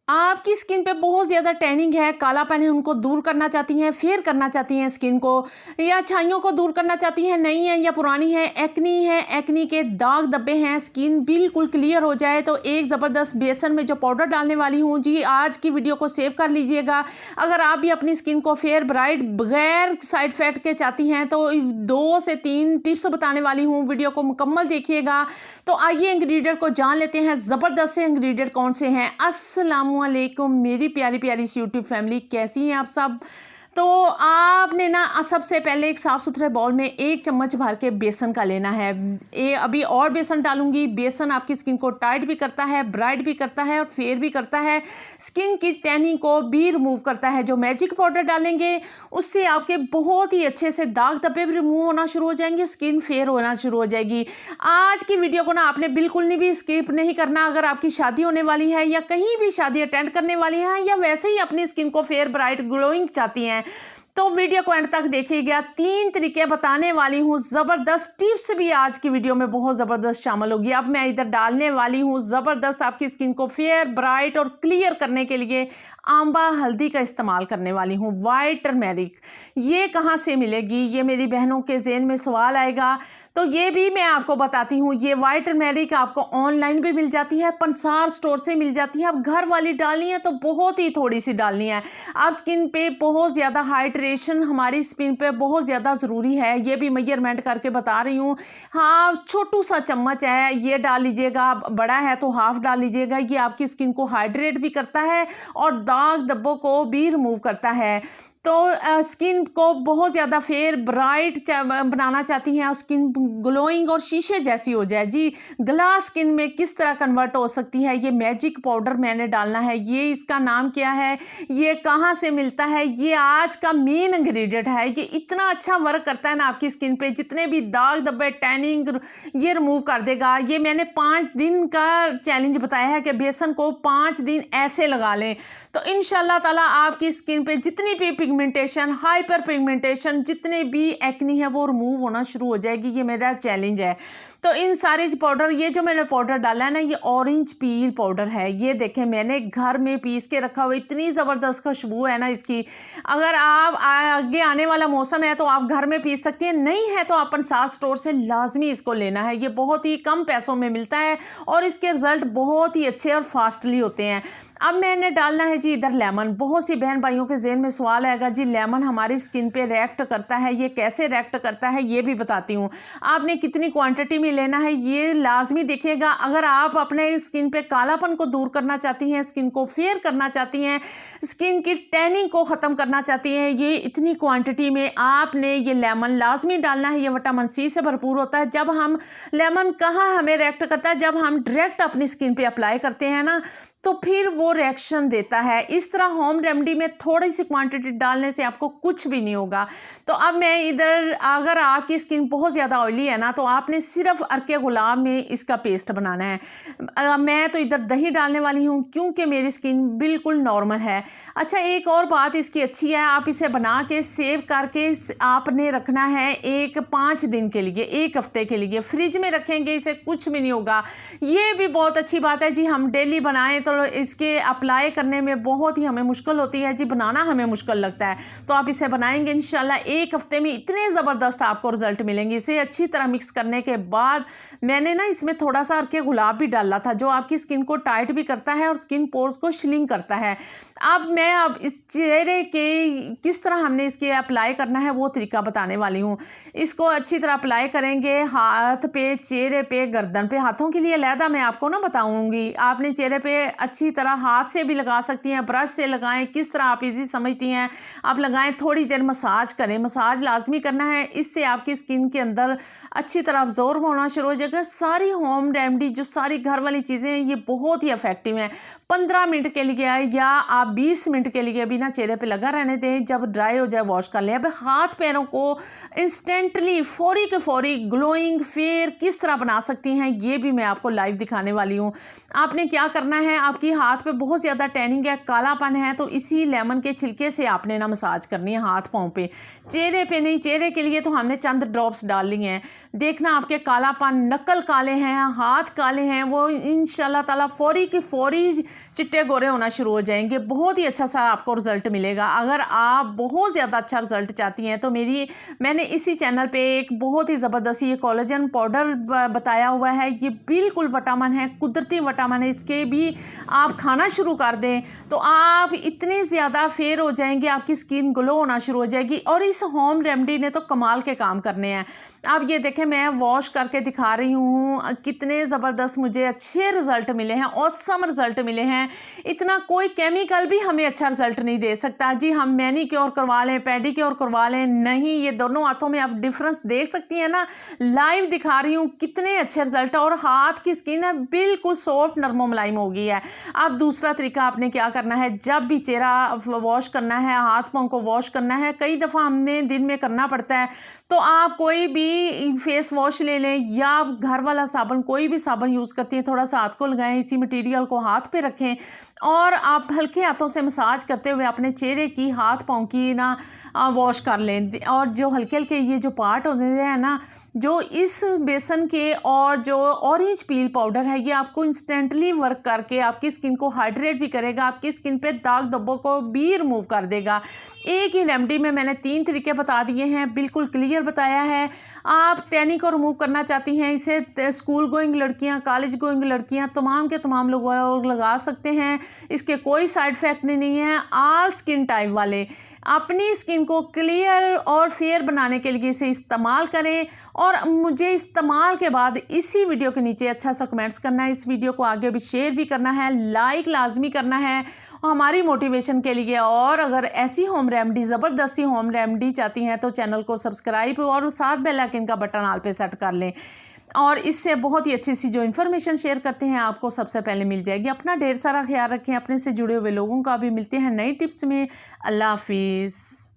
आपकी स्किन पे बहुत ज़्यादा टैनिंग है, कालापन है, उनको दूर करना चाहती हैं, फेयर करना चाहती हैं स्किन को, या छाइयों को दूर करना चाहती हैं, नई है या पुरानी है, एक्नी के दाग धब्बे हैं, स्किन बिल्कुल क्लियर हो जाए, तो एक ज़बरदस्त बेसन में जो पाउडर डालने वाली हूँ जी, आज की वीडियो को सेव कर लीजिएगा। अगर आप भी अपनी स्किन को फेयर ब्राइट बगैर साइड इफेक्ट के चाहती हैं तो 2 से 3 टिप्स बताने वाली हूँ, वीडियो को मुकम्मल देखिएगा। तो आइए इंग्रेडिएंट को जान लेते हैं, ज़बरदस्त से इंग्रेडिएंट कौन से हैं। अस्सलामुअलैकुम मेरी प्यारी प्यारी सी यूट्यूब फैमिली, कैसी हैं आप सब। तो आपने ना सबसे पहले एक साफ़ सुथरे बाउल में 1 चम्मच भर के बेसन का लेना है। अभी और बेसन डालूंगी। बेसन आपकी स्किन को टाइट भी करता है, ब्राइट भी करता है और फेयर भी करता है, स्किन की टैनिंग को भी रिमूव करता है। जो मैजिक पाउडर डालेंगे उससे आपके बहुत ही अच्छे से दाग धब्बे भी रिमूव होना शुरू हो जाएंगे, स्किन फेयर होना शुरू हो जाएगी। आज की वीडियो को ना आपने बिल्कुल भी स्किप नहीं करना। अगर आपकी शादी होने वाली है या कहीं भी शादी अटेंड करने वाली हैं या वैसे ही अपनी स्किन को फेयर ब्राइट ग्लोइंग चाहती हैं तो वीडियो को एंड तक देखिएगा। 3 तरीके बताने वाली हूँ, ज़बरदस्त टिप्स भी आज की वीडियो में बहुत ज़बरदस्त शामिल होगी। अब मैं इधर डालने वाली हूँ ज़बरदस्त आपकी स्किन को फेयर ब्राइट और क्लियर करने के लिए आंबा हल्दी का इस्तेमाल करने वाली हूँ, वाइट टर्मेरिक। ये कहाँ से मिलेगी, ये मेरी बहनों के ज़हन में सवाल आएगा, तो ये भी मैं आपको बताती हूँ। ये वाइट टर्मेरिक आपको ऑनलाइन भी मिल जाती है, पंसार स्टोर से मिल जाती है। अब घर वाली डालनी है तो बहुत ही थोड़ी सी डालनी है। आप स्किन पे बहुत ज़्यादा हाइड्रेशन हमारी स्किन पे बहुत ज़्यादा ज़रूरी है, ये भी मेजरमेंट करके बता रही हूँ। हाँ, छोटू सा चम्मच है, ये डाल लीजिएगा, बड़ा है तो हाफ डाल लीजिएगा। ये आपकी स्किन को हाइड्रेट भी करता है और दाग धब्बों को भी रिमूव करता है। तो स्किन को बहुत ज़्यादा फेयर ब्राइट बनाना चाहती हैं, स्किन ग्लोइंग और शीशे जैसी हो जाए जी, ग्लास स्किन में किस तरह कन्वर्ट हो सकती है। ये मैजिक पाउडर मैंने डालना है। ये इसका नाम क्या है, ये कहाँ से मिलता है, ये आज का मेन इंग्रेडिएंट है। ये इतना अच्छा वर्क करता है ना आपकी स्किन पे, जितने भी दाग धब्बे टैनिंग ये रिमूव कर देगा। ये मैंने 5 दिन का चैलेंज बताया है कि बेसन को 5 दिन ऐसे लगा लें तो इंशाल्लाह ताला आपकी स्किन पे जितनी भी पिगमेंटेशन, हाइपर पिगमेंटेशन, जितने भी एक्नी है वो रिमूव होना शुरू हो जाएगी। ये मेरा चैलेंज है। तो इन सारे पाउडर, ये जो मैंने पाउडर डाला है ना, ये ऑरेंज पील पाउडर है। ये देखें मैंने घर में पीस के रखा हुआ, इतनी ज़बरदस्त खुशबू है ना इसकी। अगर आप आगे आने वाला मौसम है तो आप घर में पीस सकती हैं, नहीं है तो आप पंसार स्टोर से लाजमी इसको लेना है। ये बहुत ही कम पैसों में मिलता है और इसके रिजल्ट बहुत ही अच्छे और फास्टली होते हैं। अब मैंने डालना है जी इधर लेमन। बहुत सी बहन भाइयों के ज़हन में सवाल आएगा जी लेमन हमारी स्किन पे रिएक्ट करता है, ये कैसे रिएक्ट करता है, ये भी बताती हूँ। आपने कितनी क्वांटिटी में लेना है ये लाजमी देखिएगा। अगर आप अपने स्किन पे कालापन को दूर करना चाहती हैं, स्किन को फेयर करना चाहती हैं, स्किन की टैनिंग को ख़त्म करना चाहती हैं, ये इतनी क्वांटिटी में आपने ये लेमन लाजमी डालना है। ये विटामिन सी से भरपूर होता है। जब हम लेमन कहाँ हमें रिएक्ट करता है, जब हम डायरेक्ट अपनी स्किन पे अप्लाई करते हैं ना तो फिर वो रिएक्शन देता है। इस तरह होम रेमेडी में थोड़ी सी क्वांटिटी डालने से आपको कुछ भी नहीं होगा। तो अब मैं इधर, अगर आपकी स्किन बहुत ज़्यादा ऑयली है ना तो आपने सिर्फ अर्के गुलाब में इसका पेस्ट बनाना है। मैं तो इधर दही डालने वाली हूँ क्योंकि मेरी स्किन बिल्कुल नॉर्मल है। अच्छा, एक और बात इसकी अच्छी है, आप इसे बना के सेव करके आपने रखना है 5 दिन के लिए, 1 हफ्ते के लिए फ्रिज में रखेंगे, इसे कुछ भी नहीं होगा। ये भी बहुत अच्छी बात है जी, हम डेली बनाएं तो इसके अप्लाई करने में बहुत ही हमें मुश्किल होती है जी, बनाना हमें मुश्किल लगता है। तो आप इसे बनाएंगे इंशाल्लाह 1 हफ्ते में इतने ज़बरदस्त आपको रिजल्ट मिलेंगे। इसे अच्छी तरह मिक्स करने के बाद मैंने ना इसमें थोड़ा सा अर्के गुलाब भी डाला था, जो आपकी स्किन को टाइट भी करता है और स्किन पोर्स को श्रिंक करता है। अब इस चेहरे के किस तरह हमने इसके अप्लाई करना है वो तरीका बताने वाली हूँ। इसको अच्छी तरह अप्लाई करेंगे हाथ पे, चेहरे पे, गर्दन पे। हाथों के लिए अलहदा मैं आपको ना बताऊंगी। आपने चेहरे पे अच्छी तरह हाथ से भी लगा सकती हैं, ब्रश से लगाएं, किस तरह आप इजी समझती हैं आप लगाएं। थोड़ी देर मसाज करें, मसाज लाजमी करना है, इससे आपकी स्किन के अंदर अच्छी तरह अब्जॉर्ब होना शुरू हो जाएगा। सारी होम रेमेडी जो सारी घर वाली चीज़ें हैं ये बहुत ही इफेक्टिव हैं। 15 मिनट के लिए या आप 20 मिनट के लिए भी ना चेहरे पे लगा रहने दें, जब ड्राई हो जाए वॉश कर लें। अब हाथ पैरों को इंस्टेंटली फौरी के फौरी ग्लोइंग फेयर किस तरह बना सकती हैं ये भी मैं आपको लाइव दिखाने वाली हूँ। आपने क्या करना है, आपकी हाथ पे बहुत ज़्यादा टैनिंग है, कालापन है, तो इसी लेमन के छिलके से आपने ना मसाज करनी है हाथ पाँव पे, चेहरे पे नहीं। चेहरे के लिए तो हमने चंद ड्रॉप्स डाल ली हैं। देखना आपके कालापन, नकल काले हैं, हाथ काले हैं, वो इंशाल्लाह ताला फौरी की फौरी चिट्टे गोरे होना शुरू हो जाएंगे। बहुत ही अच्छा सा आपको रिज़ल्ट मिलेगा। अगर आप बहुत ज़्यादा अच्छा रिज़ल्ट चाहती हैं तो मैंने इसी चैनल पे एक बहुत ही ज़बरदस्त ये कोलेजन पाउडर बताया हुआ है। ये बिल्कुल विटामिन है, कुदरती विटामिन है। इसके भी आप खाना शुरू कर दें तो आप इतने ज़्यादा फेयर हो जाएंगे, आपकी स्किन ग्लो होना शुरू हो जाएगी। और इस होम रेमेडी ने तो कमाल के काम करने हैं। अब ये देखें, मैं वॉश करके दिखा रही हूँ, कितने ज़बरदस्त मुझे अच्छे रिज़ल्ट मिले हैं, ऑसम रिज़ल्ट मिले हैं। इतना कोई केमिकल भी हमें अच्छा रिज़ल्ट नहीं दे सकता। जी हम मैनीक्योर करवा लें, पेडिक्योर करवा लें, नहीं, ये दोनों हाथों में आप डिफरेंस देख सकती हैं ना। लाइव दिखा रही हूँ कितने अच्छे रिज़ल्ट है। और हाथ की स्किन है बिल्कुल सॉफ्ट नरमो मुलायम हो गई है। अब दूसरा तरीका आपने क्या करना है, जब भी चेहरा वॉश करना है, हाथ पाँव को वॉश करना है, कई दफ़ा हमने दिन में करना पड़ता है, तो आप कोई भी फेस वॉश ले लें या घर वाला साबुन, कोई भी साबुन यूज़ करती हैं, थोड़ा सा हाथ को लगाएं, इसी मटेरियल को हाथ पे रखें और आप हल्के हाथों से मसाज करते हुए अपने चेहरे की, हाथ पाँव की ना वॉश कर लें। और जो हल्के हल्के ये जो पार्ट होते हैं ना, जो इस बेसन के और जो ऑरेंज पील पाउडर है, ये आपको इंस्टेंटली वर्क करके आपकी स्किन को हाइड्रेट भी करेगा, आपकी स्किन पे दाग धब्बों को भी रिमूव कर देगा। एक ही रेमेडी में मैंने 3 तरीके बता दिए हैं, बिल्कुल क्लियर बताया है। आप टैनिंग को रिमूव करना चाहती हैं, इसे स्कूल गोइंग लड़कियां, कॉलेज गोइंग लड़कियां, तमाम के तमाम लोग लगा सकते हैं। इसके कोई साइड इफ़ेक्ट नहीं है। ऑल स्किन टाइप वाले अपनी स्किन को क्लियर और फेयर बनाने के लिए इसे इस्तेमाल करें। और मुझे इस्तेमाल के बाद इसी वीडियो के नीचे अच्छा सा कमेंट्स करना है। इस वीडियो को आगे भी शेयर भी करना है, लाइक लाजमी करना है हमारी मोटिवेशन के लिए। और अगर ऐसी होम रेमेडी, ज़बरदस्ती होम रेमेडी चाहती हैं तो चैनल को सब्सक्राइब और साथ बेल आइकन का बटन ऑल पे सेट कर लें। और इससे बहुत ही अच्छी सी जो इन्फॉर्मेशन शेयर करते हैं आपको सबसे पहले मिल जाएगी। अपना ढेर सारा ख्याल रखें। अपने से जुड़े हुए लोगों का भी मिलते हैं नई टिप्स में। अल्लाह हाफिज़।